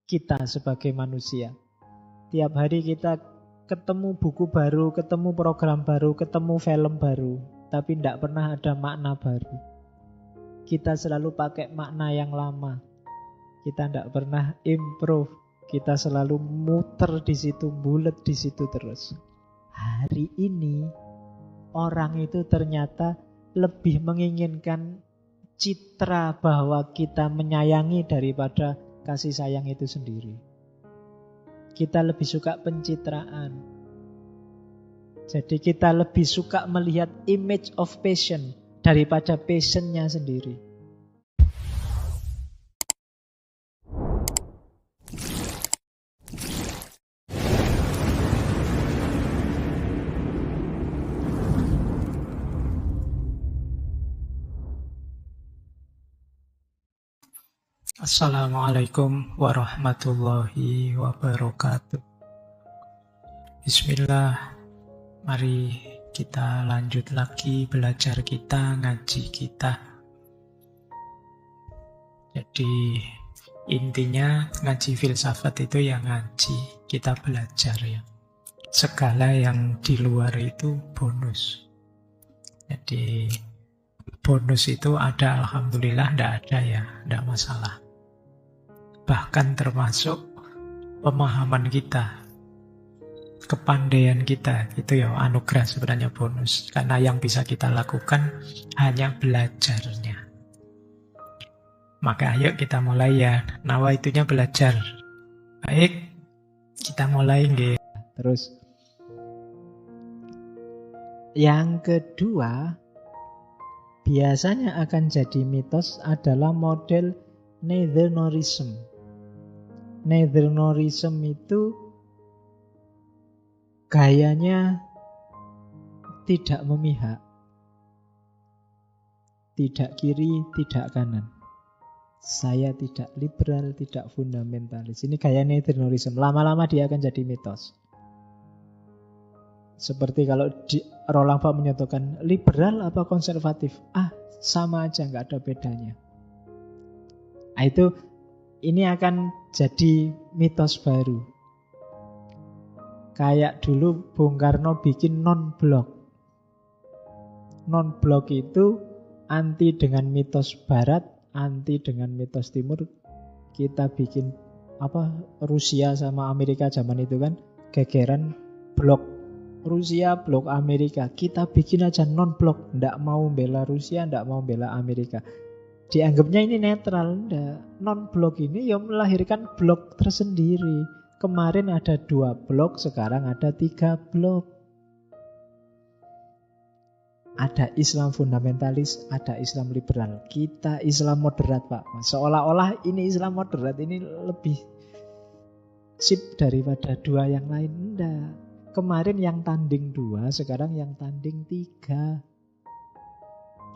kita sebagai manusia. Tiap hari kita ketemu buku baru, ketemu program baru, ketemu film baru, tapi tidak pernah ada makna baru. Kita selalu pakai makna yang lama. Kita tidak pernah improve. Kita selalu muter di situ, bulet di situ terus. Hari ini orang itu ternyata lebih menginginkan citra bahwa kita menyayangi daripada kasih sayang itu sendiri. Kita lebih suka pencitraan. Jadi kita lebih suka melihat image of passion daripada passionnya sendiri. Assalamualaikum warahmatullahi wabarakatuh. Bismillah. Mari kita lanjut lagi belajar kita, ngaji kita. Jadi intinya ngaji filsafat itu ya ngaji, kita belajar ya. Segala yang di luar itu bonus. Jadi bonus itu ada, alhamdulillah, tidak ada ya, tidak masalah. Bahkan termasuk pemahaman kita, kepandaian kita, itu ya anugerah sebenarnya bonus. Karena yang bisa kita lakukan hanya belajarnya. Maka ayo kita mulai ya, nawaitunya belajar. Baik, kita mulai nggih. Terus yang kedua, biasanya akan jadi mitos adalah model neither-norism. Neither-norism itu gayanya tidak memihak. Tidak kiri, tidak kanan. Saya tidak liberal, tidak fundamentalis. Ini gaya neither-norism. Lama-lama dia akan jadi mitos. Seperti kalau Roland Barthes menyatakan liberal apa konservatif? Sama aja, nggak ada bedanya. Ini akan jadi mitos baru. Kayak dulu Bung Karno bikin non-blok. Non-blok itu anti dengan mitos barat, anti dengan mitos timur. Kita bikin Rusia sama Amerika zaman itu kan gegeran blok Rusia, blok Amerika. Kita bikin aja non-blok, ndak mau bela Rusia, ndak mau bela Amerika. Dianggapnya ini netral. Non-blok ini yang melahirkan blok tersendiri. Kemarin ada 2 blok, sekarang ada 3 blok. Ada Islam fundamentalis, ada Islam liberal. Kita Islam moderat, Pak. Seolah-olah ini Islam moderat ini lebih sip daripada 2 yang lain. Enggak. Kemarin yang tanding 2, sekarang yang tanding 3.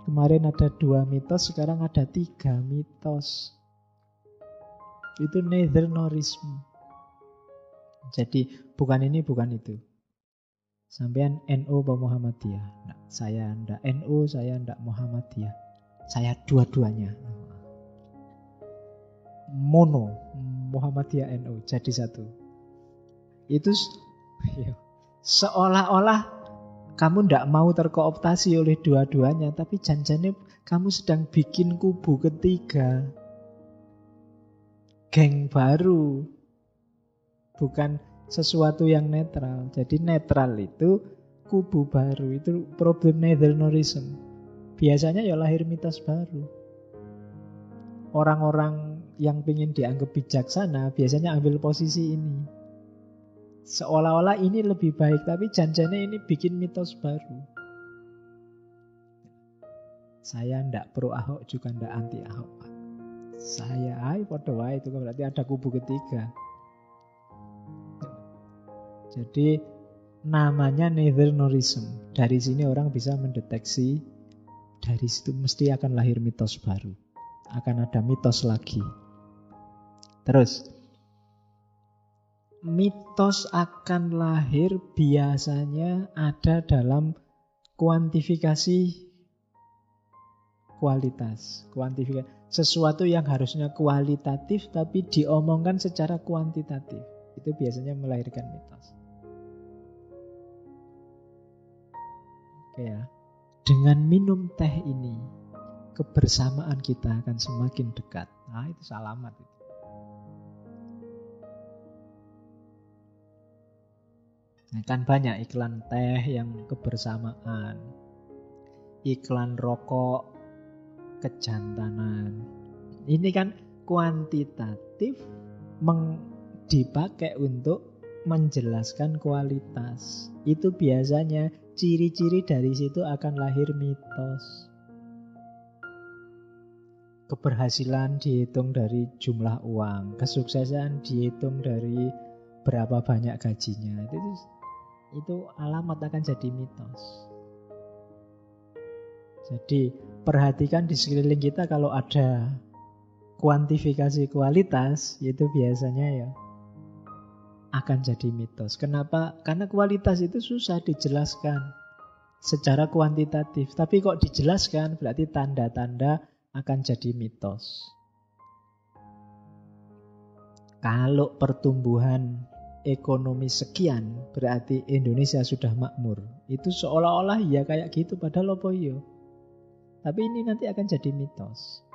Kemarin ada 2 mitos, sekarang ada 3 mitos. Itu neither-norism. Jadi bukan ini, bukan itu. Sampean NU apa Muhammadiyah? Nah, saya ndak NU, saya ndak Muhammadiyah. Saya dua-duanya. Mono, Muhammadiyah NU, jadi satu. Itu seolah-olah kamu tidak mau terkooptasi oleh dua-duanya, tapi janjinya kamu sedang bikin kubu ketiga. Geng baru. Bukan sesuatu yang netral. Jadi netral itu kubu baru. Itu problem neither-norism. Biasanya ya lahir mitos baru. Orang-orang yang ingin dianggap bijaksana biasanya ambil posisi ini. Seolah-olah ini lebih baik, tapi janjinya ini bikin mitos baru. Saya ndak pro Ahok juga ndak anti Ahok, Pak. Saya podo wae, itu berarti ada kubu ketiga. Jadi namanya neither-norism. Dari sini orang bisa mendeteksi, dari situ mesti akan lahir mitos baru. Akan ada mitos lagi. Terus mitos akan lahir biasanya ada dalam kuantifikasi kualitas. Sesuatu yang harusnya kualitatif tapi diomongkan secara kuantitatif. Itu biasanya melahirkan mitos. Oke ya. Dengan minum teh ini, kebersamaan kita akan semakin dekat. Nah, itu alamat itu. Nah, kan banyak iklan teh yang kebersamaan, iklan rokok kejantanan. Ini kan kuantitatif dipakai untuk menjelaskan kualitas. Itu biasanya ciri-ciri dari situ akan lahir mitos. Keberhasilan dihitung dari jumlah uang, kesuksesan dihitung dari berapa banyak gajinya. Itu alamat akan jadi mitos. Jadi perhatikan di sekeliling kita kalau ada kuantifikasi kualitas, itu biasanya ya akan jadi mitos. Kenapa? Karena kualitas itu susah dijelaskan secara kuantitatif. Tapi kok dijelaskan berarti tanda-tanda akan jadi mitos. Kalau pertumbuhan ekonomi sekian berarti Indonesia sudah makmur. Itu seolah-olah ya kayak gitu padahal apa iya. Tapi ini nanti akan jadi mitos.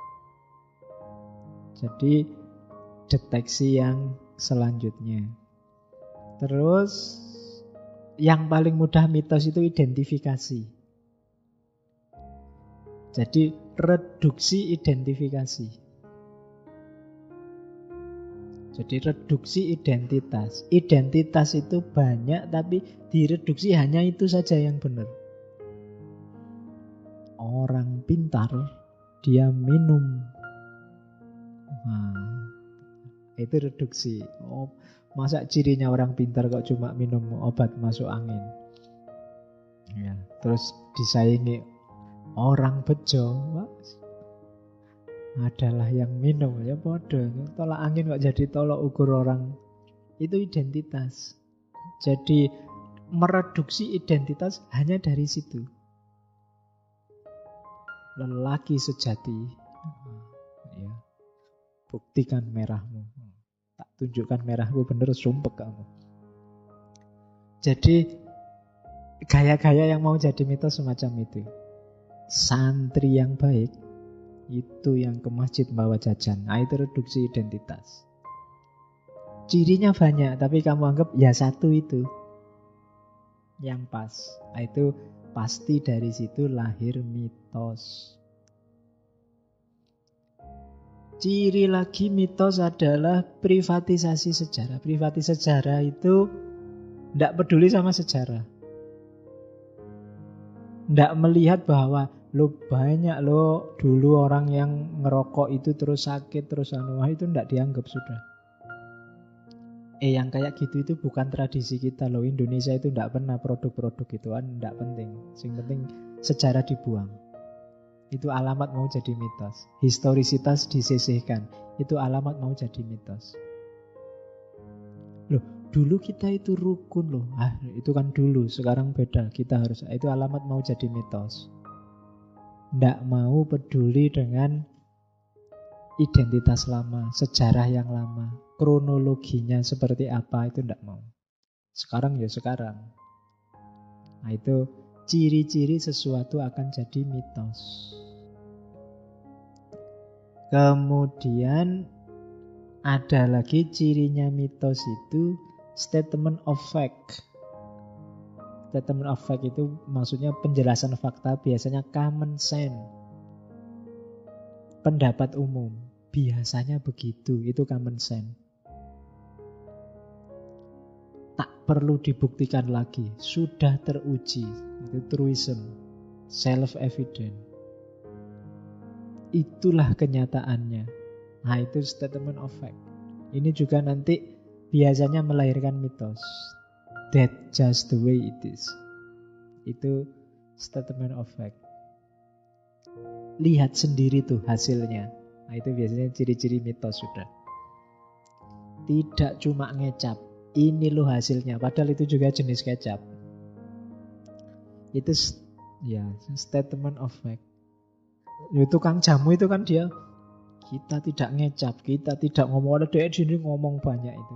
Jadi deteksi yang selanjutnya. Terus yang paling mudah mitos itu identifikasi. Jadi reduksi identifikasi. Jadi reduksi identitas. Identitas itu banyak tapi direduksi hanya itu saja yang benar. Orang pintar, dia minum. Nah, itu reduksi. Oh, masa cirinya orang pintar kok cuma minum obat masuk angin? Ya, terus disaingi orang bejo, adalah yang minum ya bodoh. Tolak angin kok jadi tolak ukur orang. Itu identitas. Jadi mereduksi identitas hanya dari situ. Lelaki sejati, ya, buktikan merahmu. Tak tunjukkan merahmu bener, sumpek kamu. Jadi gaya-gaya yang mau jadi mitos semacam itu. Santri yang baik itu yang ke masjid bawa jajan. Nah, itu reduksi identitas. Cirinya banyak, tapi kamu anggap ya satu itu yang pas. Nah, itu pasti dari situ lahir mitos. Ciri lagi mitos adalah privatisasi sejarah. Privatisasi sejarah itu tidak peduli sama sejarah. Tidak melihat bahwa banyak dulu orang yang ngerokok itu terus sakit, terus itu tidak dianggap sudah. Yang kayak gitu itu bukan tradisi kita loh. Indonesia itu tidak pernah produk-produk gituan, tidak penting. Yang penting sejarah dibuang. Itu alamat mau jadi mitos. Historisitas disisihkan. Itu alamat mau jadi mitos. Loh, dulu kita itu rukun loh. Itu kan dulu, sekarang beda. Kita harus, itu alamat mau jadi mitos. Tidak mau peduli dengan identitas lama, sejarah yang lama, kronologinya seperti apa, itu tidak mau. Sekarang ya sekarang. Nah, itu ciri-ciri sesuatu akan jadi mitos. Kemudian ada lagi cirinya mitos itu statement of fact. Statement of fact itu maksudnya penjelasan fakta, biasanya common sense. Pendapat umum, biasanya begitu, itu common sense. Tak perlu dibuktikan lagi, sudah teruji. Itu truism, self-evident. Itulah kenyataannya. Nah, itu statement of fact. Ini juga nanti biasanya melahirkan mitos. That just the way it is. Itu statement of fact. Lihat sendiri tuh hasilnya. Nah, itu biasanya ciri-ciri mitos sudah. Tidak cuma ngecap, ini loh hasilnya, padahal itu juga jenis kecap. Itu ya statement of fact. Tukang jamu itu kan dia Kita tidak ngecap, kita tidak ngomong. Ada dia sini ngomong banyak itu.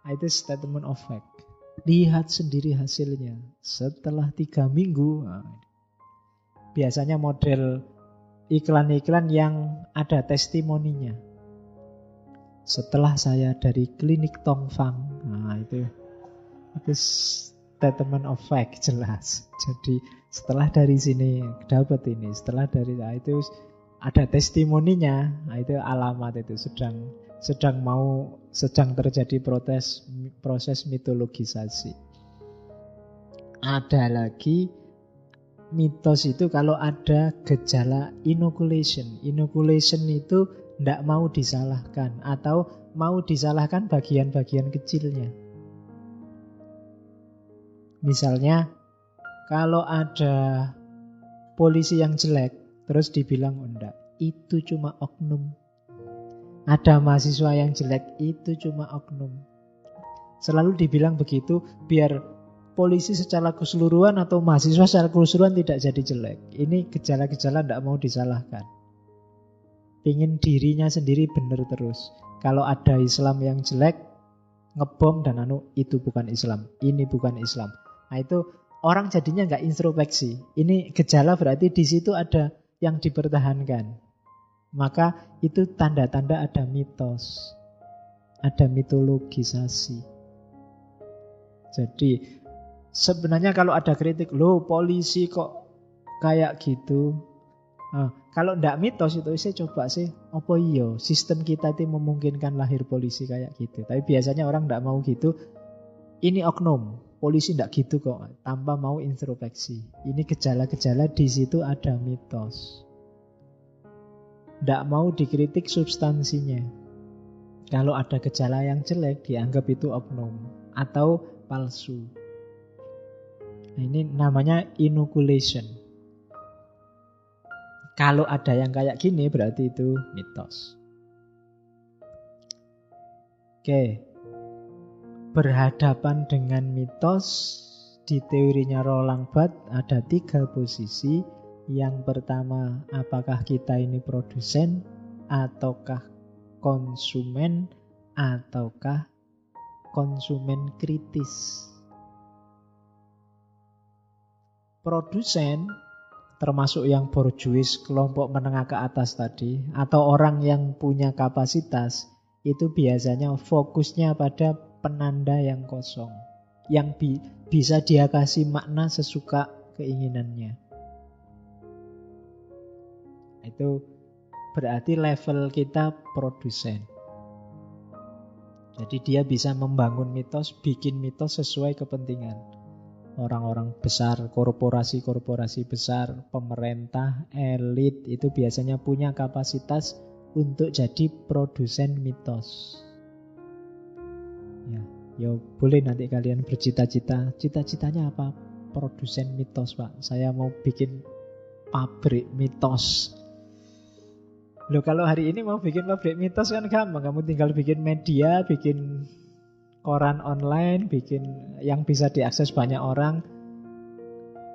Itu statement of fact. Lihat sendiri hasilnya. Setelah 3 minggu, biasanya model iklan-iklan yang ada testimoninya. Setelah saya dari klinik Tongfang, itu statement of fact jelas. Jadi setelah dari sini dapat ini, setelah dari itu ada testimoninya, itu alamat itu sedang terjadi proses mitologisasi. Ada lagi mitos itu kalau ada gejala inoculation. Inoculation itu tidak mau disalahkan atau mau disalahkan bagian-bagian kecilnya. Misalnya kalau ada polisi yang jelek terus dibilang enggak, itu cuma oknum. Ada mahasiswa yang jelek, itu cuma oknum. Selalu dibilang begitu biar polisi secara keseluruhan atau mahasiswa secara keseluruhan tidak jadi jelek. Ini gejala-gejala tidak mau disalahkan. Pingin dirinya sendiri benar terus. Kalau ada Islam yang jelek, ngebom dan itu bukan Islam. Ini bukan Islam. Nah itu orang jadinya nggak introspeksi. Ini gejala berarti di situ ada yang dipertahankan. Maka itu tanda-tanda ada mitos. Ada mitologisasi. Jadi sebenarnya kalau ada kritik, loh polisi kok kayak gitu. Kalau ndak mitos itu saya coba sih, apa iya sistem kita itu memungkinkan lahir polisi kayak gitu. Tapi biasanya orang ndak mau gitu. Ini oknum, polisi ndak gitu kok, tanpa mau introspeksi. Ini gejala-gejala di situ ada mitos. Ndak mau dikritik substansinya. Kalau ada gejala yang jelek dianggap itu oknum atau palsu. Nah, ini namanya inoculation. Kalau ada yang kayak gini berarti itu mitos. Oke. Berhadapan dengan mitos di teorinya Roland Barthes ada 3 posisi. Yang pertama, apakah kita ini produsen ataukah konsumen ataukah konsumen kritis. Produsen termasuk yang borjuis, kelompok menengah ke atas tadi, atau orang yang punya kapasitas, itu biasanya fokusnya pada penanda yang kosong, yang bisa dia kasih makna sesuka keinginannya. Itu berarti level kita produsen. Jadi dia bisa membangun mitos, bikin mitos sesuai kepentingan. Orang-orang besar, korporasi-korporasi besar, pemerintah, elit itu biasanya punya kapasitas untuk jadi produsen mitos. Ya boleh nanti kalian bercita-cita. Cita-citanya apa? Produsen mitos, Pak. Saya mau bikin pabrik mitos. Loh, kalau hari ini mau bikin pabrik mitos kan gampang. Kamu tinggal bikin media, bikin koran online, bikin yang bisa diakses banyak orang.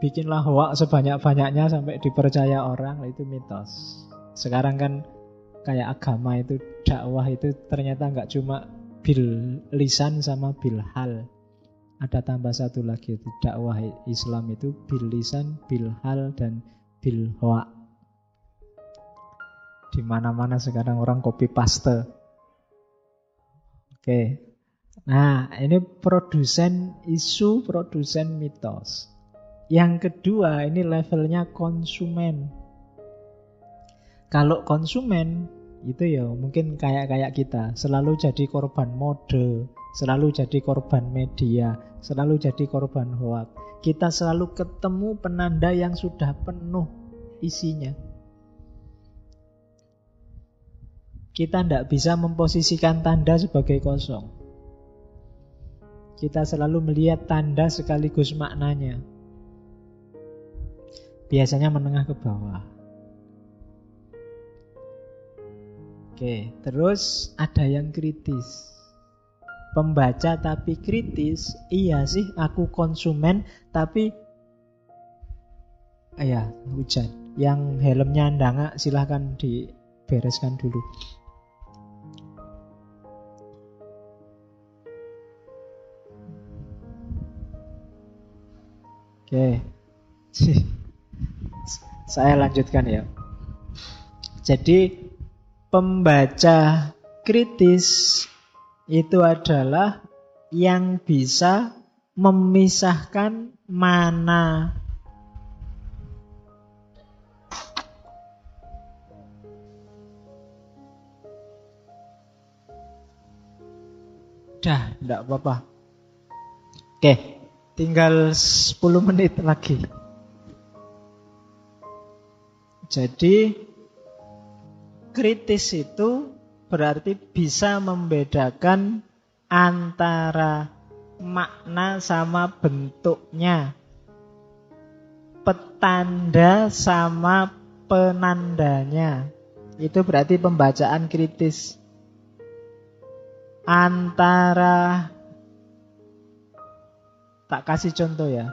Bikinlah hoax sebanyak-banyaknya sampai dipercaya orang, itu mitos. Sekarang kan kayak agama itu, dakwah itu ternyata nggak cuma bil lisan sama bil hal. Ada tambah satu lagi, itu dakwah Islam itu bil lisan, bil hal, dan bil hoax. Di mana-mana sekarang orang copy paste. Oke. Nah, ini produsen isu, produsen mitos. Yang kedua, ini levelnya konsumen. Kalau konsumen itu ya mungkin kayak kita, selalu jadi korban mode, selalu jadi korban media, selalu jadi korban hoax. Kita selalu ketemu penanda yang sudah penuh isinya. Kita tidak bisa memposisikan tanda sebagai kosong. Kita selalu melihat tanda sekaligus maknanya. Biasanya menengah ke bawah. Oke, terus ada yang kritis. Pembaca tapi kritis. Iya sih, aku konsumen tapi hujan. Yang helmnya ndangak silahkan bereskan dulu. Oke. Saya lanjutkan ya. Jadi pembaca kritis itu adalah yang bisa memisahkan mana enggak apa-apa. Oke, tinggal 10 menit lagi. Jadi kritis itu berarti bisa membedakan antara makna sama bentuknya, petanda sama penandanya. Itu berarti pembacaan kritis. Antara, tak kasih contoh ya,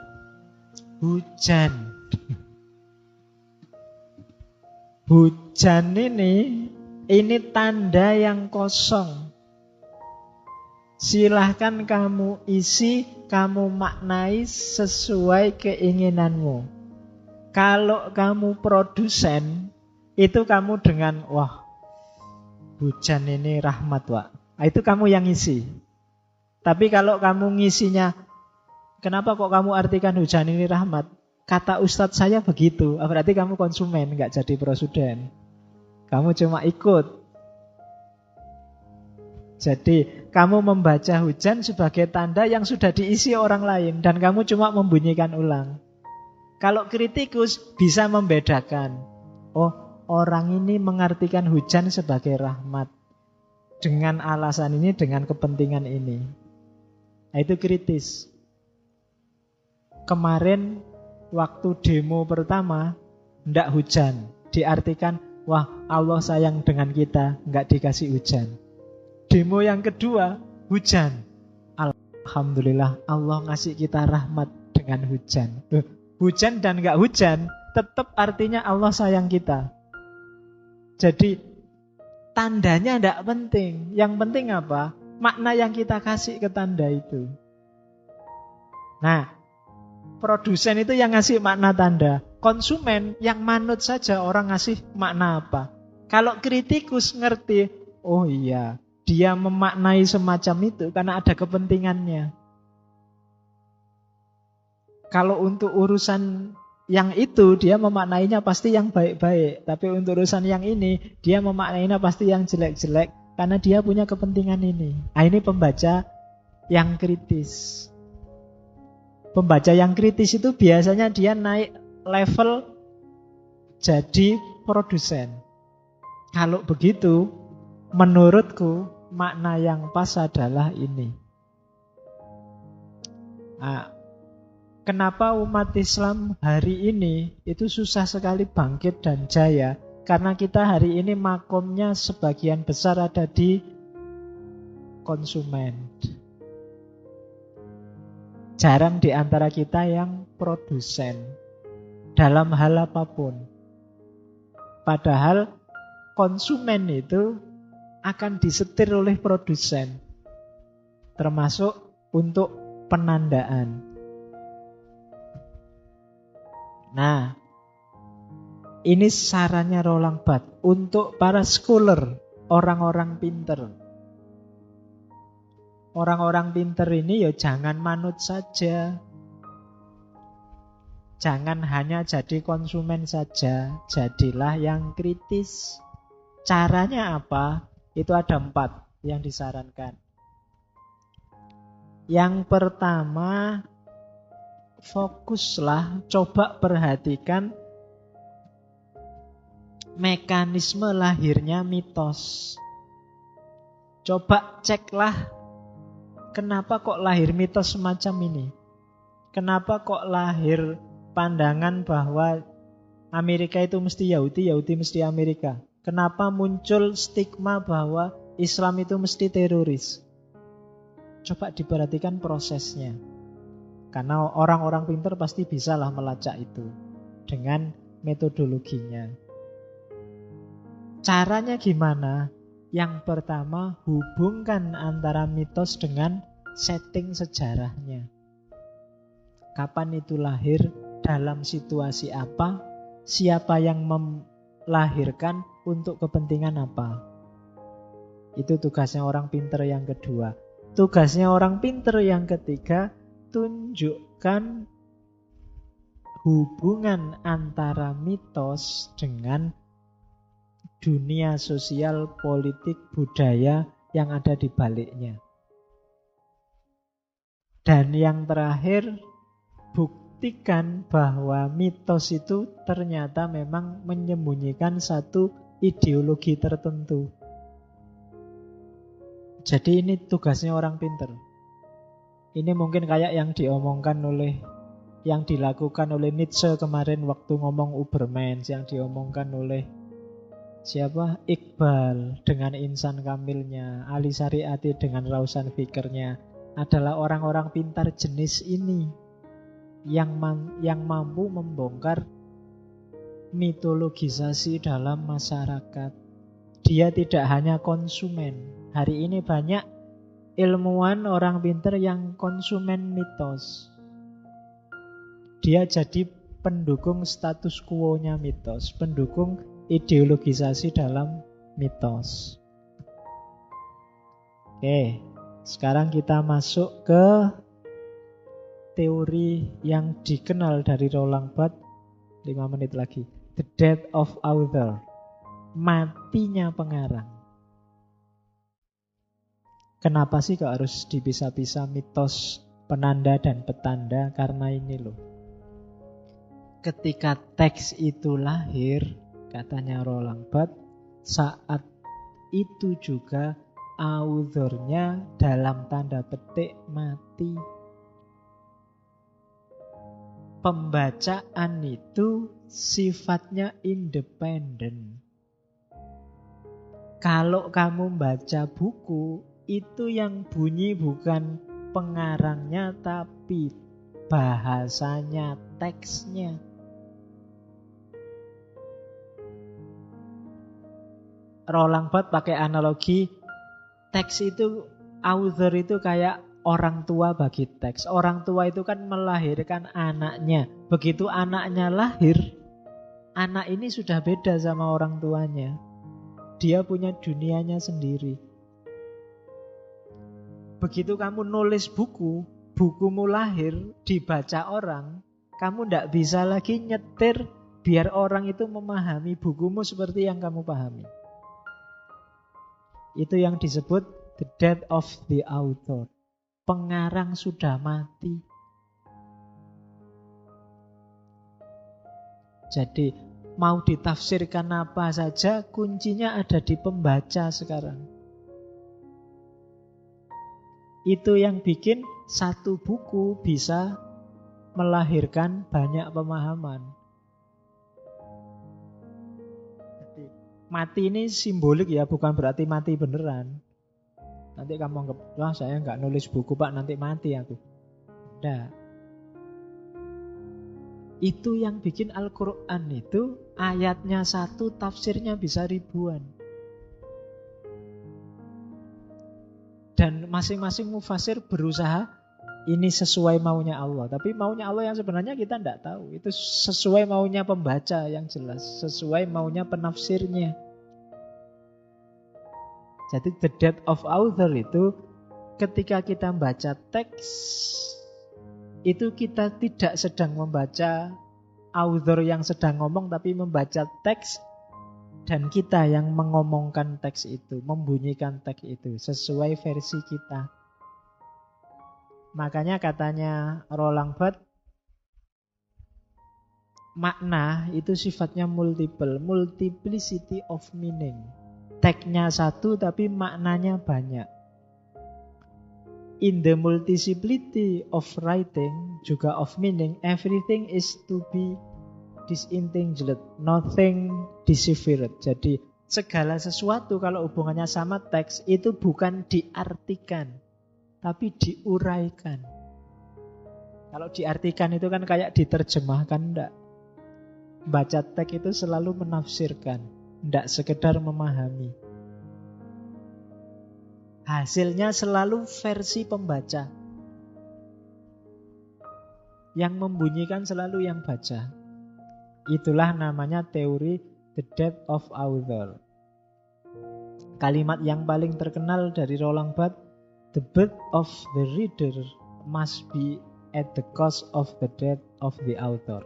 hujan. Hujan ini tanda yang kosong. Silahkan kamu isi, kamu maknai sesuai keinginanmu. Kalau kamu produsen, itu kamu dengan, wah, hujan ini rahmat, Wak. Itu kamu yang isi. Tapi kalau kamu ngisinya, kenapa kok kamu artikan hujan ini rahmat? Kata ustadz saya begitu. Berarti kamu konsumen, nggak jadi prosuden. Kamu cuma ikut. Jadi kamu membaca hujan sebagai tanda yang sudah diisi orang lain, dan kamu cuma membunyikan ulang. Kalau kritikus bisa membedakan. Oh, orang ini mengartikan hujan sebagai rahmat. Dengan alasan ini, dengan kepentingan ini. Nah, itu kritis. Kemarin waktu demo pertama, ndak hujan. Diartikan, wah, Allah sayang dengan kita, nggak dikasih hujan. Demo yang kedua, hujan. Alhamdulillah, Allah ngasih kita rahmat dengan hujan. Hujan dan nggak hujan, tetap artinya Allah sayang kita. Jadi tandanya tidak penting. Yang penting apa? Makna yang kita kasih ke tanda itu. Nah, produsen itu yang ngasih makna tanda. Konsumen yang manut saja orang ngasih makna apa. Kalau kritikus ngerti, oh iya, dia memaknai semacam itu karena ada kepentingannya. Kalau untuk urusan yang itu dia memaknainya pasti yang baik-baik. Tapi untuk urusan yang ini dia memaknainya pasti yang jelek-jelek karena dia punya kepentingan ini. Nah, ini pembaca yang kritis. Pembaca yang kritis itu biasanya dia naik level jadi produsen. Kalau begitu, menurutku makna yang pas adalah ini. Nah, kenapa umat Islam hari ini itu susah sekali bangkit dan jaya? Karena kita hari ini makomnya sebagian besar ada di konsumen. Jarang di antara kita yang produsen dalam hal apapun. Padahal konsumen itu akan disetir oleh produsen, termasuk untuk penandaan. Nah, ini sarannya Roland Barthes untuk para scholar, orang-orang pinter. Orang-orang pinter ini ya jangan manut saja. Jangan hanya jadi konsumen saja, jadilah yang kritis. Caranya apa? Itu ada 4 yang disarankan. Yang pertama, fokuslah, coba perhatikan mekanisme lahirnya mitos. Coba ceklah kenapa kok lahir mitos semacam ini. Kenapa kok lahir pandangan bahwa Amerika itu mesti Yahudi, Yahudi mesti Amerika. Kenapa muncul stigma bahwa Islam itu mesti teroris. Coba diperhatikan prosesnya. Karena orang-orang pintar pasti bisalah melacak itu dengan metodologinya. Caranya gimana? Yang pertama, hubungkan antara mitos dengan setting sejarahnya. Kapan itu lahir, dalam situasi apa, siapa yang melahirkan, untuk kepentingan apa. Itu tugasnya orang pinter yang kedua. Tugasnya orang pinter yang ketiga, tunjukkan hubungan antara mitos dengan dunia sosial, politik, budaya yang ada di baliknya. Dan yang terakhir, buktikan bahwa mitos itu ternyata memang menyembunyikan satu ideologi tertentu. Jadi ini tugasnya orang pinter. Ini mungkin kayak yang dilakukan oleh Nietzsche kemarin waktu ngomong Ubermensch, yang diomongkan oleh siapa? Iqbal dengan insan kamilnya, Ali Syariati dengan rausan fikirnya, adalah orang-orang pintar jenis ini yang mampu membongkar mitologisasi dalam masyarakat. Dia tidak hanya konsumen. Hari ini banyak ilmuwan, orang pintar yang konsumen mitos. Dia jadi pendukung status quo-nya mitos, pendukung ideologisasi dalam mitos. Oke, sekarang kita masuk ke teori yang dikenal dari Roland Barthes. 5 menit lagi. The death of author. Matinya pengarang. Kenapa sih kok harus dipisah-pisah mitos, penanda dan petanda? Karena ini loh. Ketika teks itu lahir, katanya Roland Barthes, saat itu juga authornya dalam tanda petik mati. Pembacaan itu sifatnya independen. Kalau kamu baca buku, itu yang bunyi bukan pengarangnya, tapi bahasanya, teksnya. Roland Barthes pakai analogi, teks itu, author itu kayak orang tua bagi teks. Orang tua itu kan melahirkan anaknya. Begitu anaknya lahir, anak ini sudah beda sama orang tuanya. Dia punya dunianya sendiri. Begitu kamu nulis buku, bukumu lahir, dibaca orang, kamu tidak bisa lagi nyetir biar orang itu memahami bukumu seperti yang kamu pahami. Itu yang disebut the death of the author. Pengarang sudah mati. Jadi mau ditafsirkan apa saja, kuncinya ada di pembaca sekarang. Itu yang bikin satu buku bisa melahirkan banyak pemahaman. Jadi, mati ini simbolik ya, bukan berarti mati beneran. Nanti kamu anggap, wah saya nggak nulis buku Pak, nanti mati aku. Tidak. Itu yang bikin Al-Quran itu ayatnya satu, tafsirnya bisa ribuan. Dan masing-masing mufasir berusaha ini sesuai maunya Allah. Tapi maunya Allah yang sebenarnya kita tidak tahu. Itu sesuai maunya pembaca yang jelas, sesuai maunya penafsirnya. Jadi the death of author itu ketika kita membaca teks, itu kita tidak sedang membaca author yang sedang ngomong, tapi membaca teks dan kita yang mengomongkan teks itu, membunyikan teks itu sesuai versi kita. Makanya katanya Roland Barthes, makna itu sifatnya multiple, multiplicity of meaning. Teksnya satu tapi maknanya banyak. In the multiplicity of writing, juga of meaning, everything is to be disentangled, nothing deciphered. Jadi segala sesuatu kalau hubungannya sama teks itu bukan diartikan, tapi diuraikan. Kalau diartikan itu kan kayak diterjemahkan, enggak. Baca teks itu selalu menafsirkan. Tidak sekedar memahami. Hasilnya selalu versi pembaca. Yang membunyikan selalu yang baca. Itulah namanya teori the death of author. Kalimat yang paling terkenal dari Roland Barthes, the birth of the reader must be at the cost of the death of the author.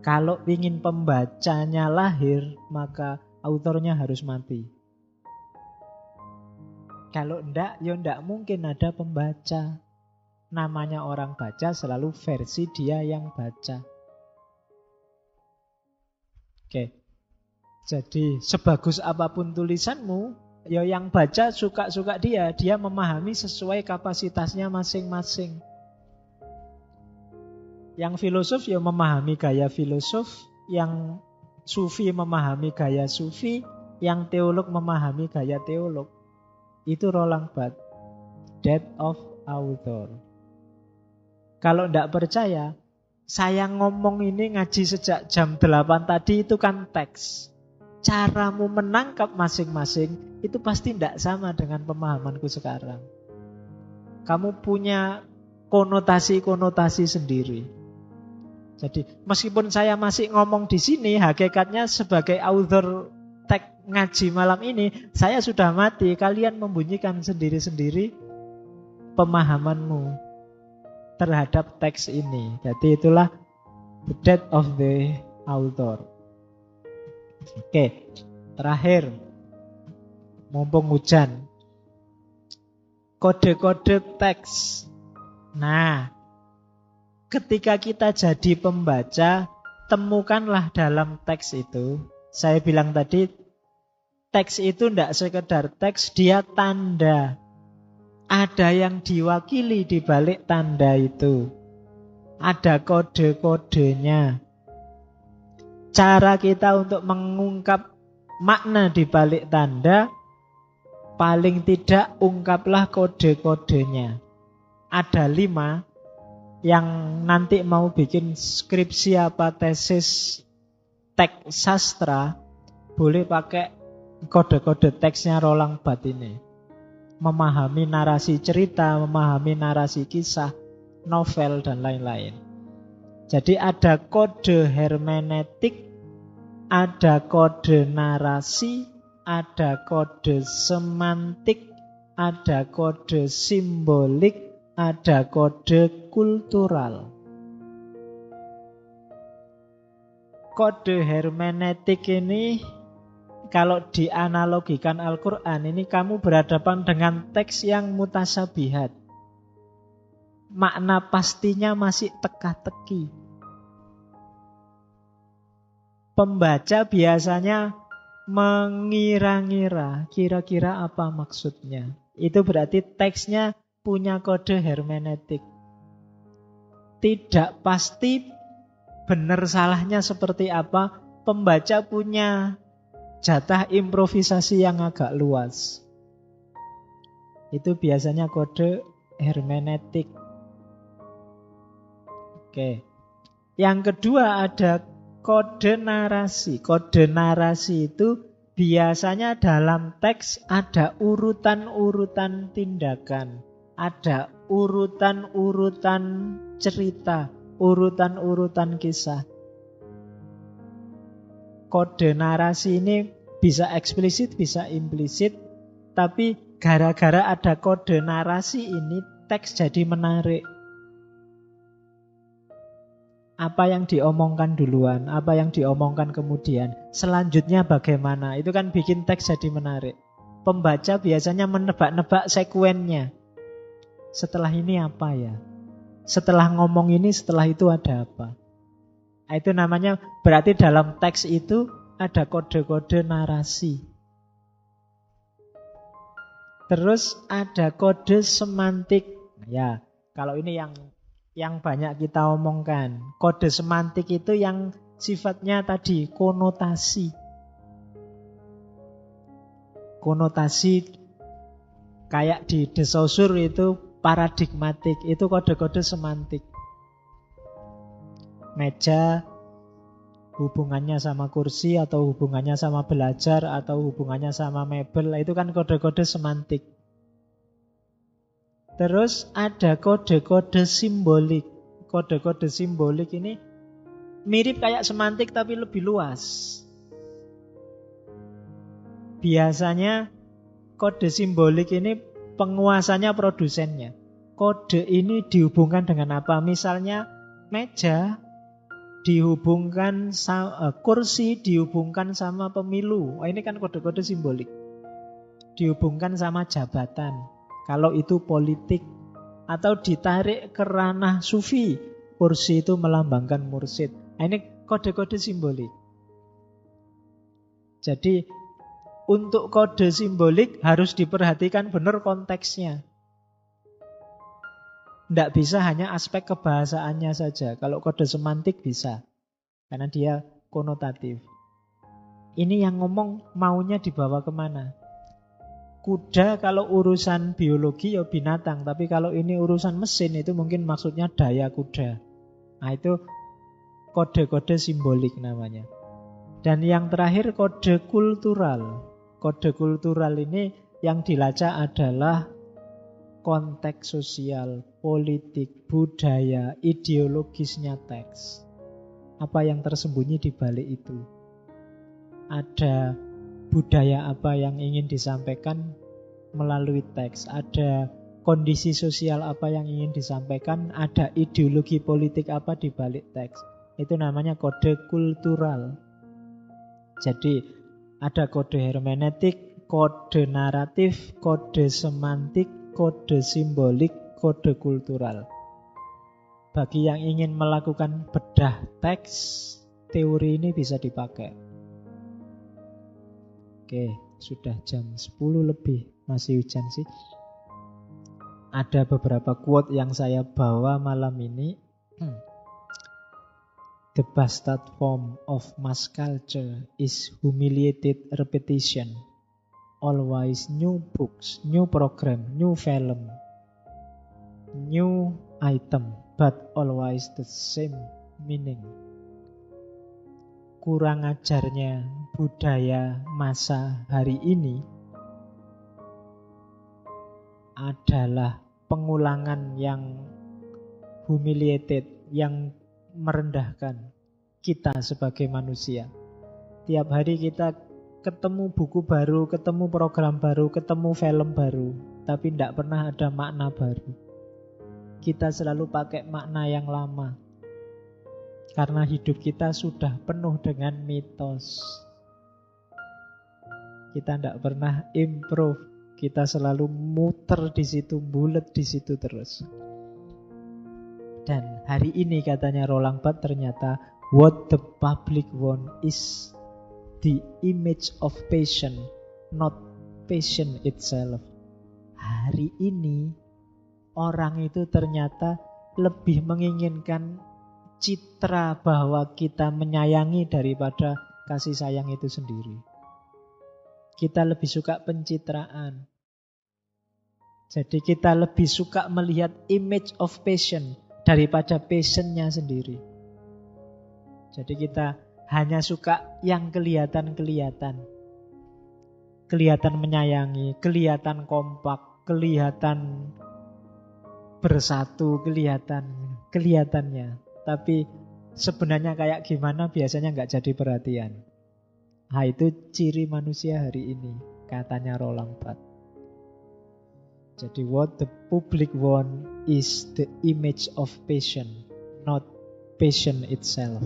Kalau ingin pembacanya lahir, maka autornya harus mati. Kalau enggak, ya enggak mungkin ada pembaca. Namanya orang baca selalu versi dia yang baca. Oke. Jadi sebagus apapun tulisanmu, ya yang baca suka-suka dia memahami sesuai kapasitasnya masing-masing. Yang filosof ya memahami gaya filosof, yang sufi memahami gaya sufi, yang teolog memahami gaya teolog. Itu Roland Barthes, Death of Author. Kalau tidak percaya, saya ngomong ini ngaji sejak jam 8 tadi itu kan teks. Caramu menangkap masing-masing itu pasti tidak sama dengan pemahamanku sekarang. Kamu punya konotasi-konotasi sendiri. Jadi meskipun saya masih ngomong di sini, hakikatnya sebagai author teks ngaji malam ini, saya sudah mati. Kalian membunyikan sendiri-sendiri pemahamanmu terhadap teks ini. Jadi itulah the death of the author. Oke, terakhir, mumpung hujan, kode-kode teks. Nah, ketika kita jadi pembaca, temukanlah dalam teks itu. Saya bilang tadi, teks itu tidak sekedar teks, dia tanda. Ada yang diwakili di balik tanda itu. Ada kode-kodenya. Cara kita untuk mengungkap makna di balik tanda, paling tidak ungkaplah kode-kodenya. Ada 5 yang nanti mau bikin skripsi apa tesis teks sastra, boleh pakai kode-kode teksnya Roland Barthes ini. Memahami narasi cerita, memahami narasi kisah, novel, dan lain-lain. Jadi ada kode hermeneutik, ada kode narasi, ada kode semantik, ada kode simbolik, ada kode kultural. Kode hermeneutik ini kalau dianalogikan Al-Quran, ini kamu berhadapan dengan teks yang mutasabihat. Makna pastinya masih teka-teki. Pembaca biasanya mengira-ngira, kira-kira apa maksudnya. Itu berarti teksnya punya kode hermeneutik. Tidak pasti benar salahnya seperti apa, pembaca punya jatah improvisasi yang agak luas. Itu biasanya kode hermeneutik. Oke. Yang kedua ada kode narasi. Kode narasi itu biasanya dalam teks ada urutan-urutan tindakan, ada urutan-urutan cerita, urutan-urutan kisah. Kode narasi ini bisa eksplisit, bisa implisit, tapi gara-gara ada kode narasi ini teks jadi menarik. Apa yang diomongkan duluan, apa yang diomongkan kemudian, selanjutnya bagaimana, itu kan bikin teks jadi menarik. Pembaca biasanya menebak-nebak sekuennya. Setelah ini apa ya? Setelah ngomong ini, setelah itu ada apa? Itu namanya berarti dalam teks itu ada kode-kode narasi. Terus ada kode semantik. Ya, kalau ini yang banyak kita omongkan. Kode semantik itu yang sifatnya tadi konotasi. Konotasi kayak di De Saussure itu paradigmatik, itu kode-kode semantik. Meja, hubungannya sama kursi, atau hubungannya sama belajar, atau hubungannya sama mebel. Itu kan kode-kode semantik. Terus ada kode-kode simbolik. Kode-kode simbolik ini mirip kayak semantik tapi lebih luas. Biasanya kode simbolik ini penguasanya produsennya. Kode ini dihubungkan dengan apa? Misalnya meja dihubungkan sama kursi, dihubungkan sama pemilu. Ini kan kode-kode simbolik. Dihubungkan sama jabatan. Kalau itu politik. Atau ditarik ke ranah sufi. Kursi itu melambangkan mursyid. Ini kode-kode simbolik. Jadi untuk kode simbolik harus diperhatikan benar konteksnya. Tidak bisa hanya aspek kebahasaannya saja. Kalau kode semantik bisa. Karena dia konotatif. Ini yang ngomong maunya dibawa kemana? Kuda kalau urusan biologi ya binatang. Tapi kalau ini urusan mesin itu mungkin maksudnya daya kuda. Nah itu kode-kode simbolik namanya. Dan yang terakhir kode kultural. Kode kultural ini yang dilacak adalah konteks sosial, politik, budaya, ideologisnya teks. Apa yang tersembunyi di balik itu? Ada budaya apa yang ingin disampaikan melalui teks? Ada kondisi sosial apa yang ingin disampaikan? Ada ideologi politik apa di balik teks? Itu namanya kode kultural. Jadi ada kode hermeneutik, kode naratif, kode semantik, kode simbolik, kode kultural. Bagi yang ingin melakukan bedah teks, teori ini bisa dipakai. Oke, sudah jam 10 lebih. Masih hujan sih. Ada beberapa quote yang saya bawa malam ini. The bastard form of mass culture is humiliated repetition. Always new books, new program, new film, new item, but always the same meaning. Kurang ajarnya budaya masa hari ini adalah pengulangan yang humiliated, yang merendahkan kita sebagai manusia. Tiap hari kita ketemu buku baru, ketemu program baru, ketemu film baru, tapi tidak pernah ada makna baru. Kita selalu pakai makna yang lama. Karena hidup kita sudah penuh dengan mitos. Kita tidak pernah improve. Kita selalu muter di situ, bulet di situ terus. Dan hari ini katanya Roland Barthes ternyata what the public want is the image of passion, not passion itself. Hari ini orang itu ternyata lebih menginginkan citra bahwa kita menyayangi daripada kasih sayang itu sendiri. Kita lebih suka pencitraan. Jadi kita lebih suka melihat image of passion daripada passionnya sendiri. Jadi kita hanya suka yang kelihatan-kelihatan. Kelihatan menyayangi, kelihatan kompak, kelihatan bersatu, kelihatannya. Tapi sebenarnya kayak gimana biasanya nggak jadi perhatian. Nah itu ciri manusia hari ini, katanya Roland Barthes. Jadi what the public want is the image of passion, not passion itself.